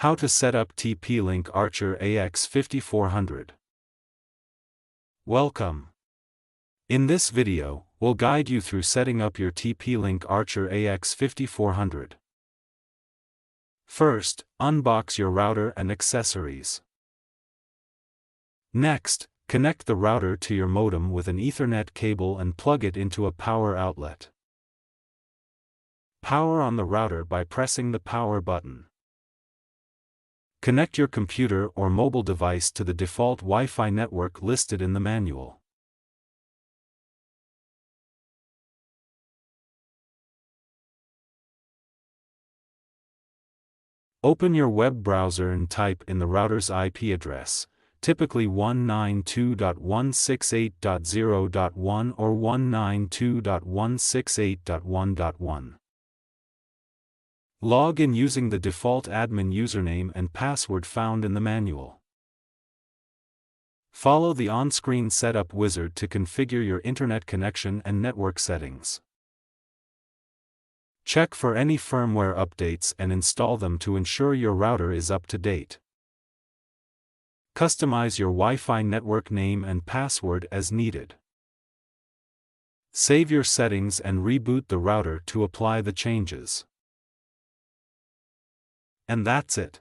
How to set up TP-LINK Archer AX5400. Welcome. In this video, we'll guide you through setting up your TP-LINK Archer AX5400. First, unbox your router and accessories. Next, connect the router to your modem with an Ethernet cable and plug it into a power outlet. Power on the router by pressing the power button. Connect your computer or mobile device to the default Wi-Fi network listed in the manual. Open your web browser and type in the router's IP address, typically 192.168.0.1 or 192.168.1.1. Log in using the default admin username and password found in the manual. Follow the on-screen setup wizard to configure your internet connection and network settings. Check for any firmware updates and install them to ensure your router is up to date. Customize your Wi-Fi network name and password as needed. Save your settings and reboot the router to apply the changes. And that's it.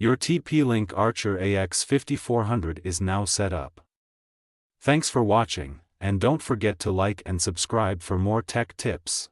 Your TP-LINK Archer AX5400 is now set up. Thanks for watching, and don't forget to like and subscribe for more tech tips.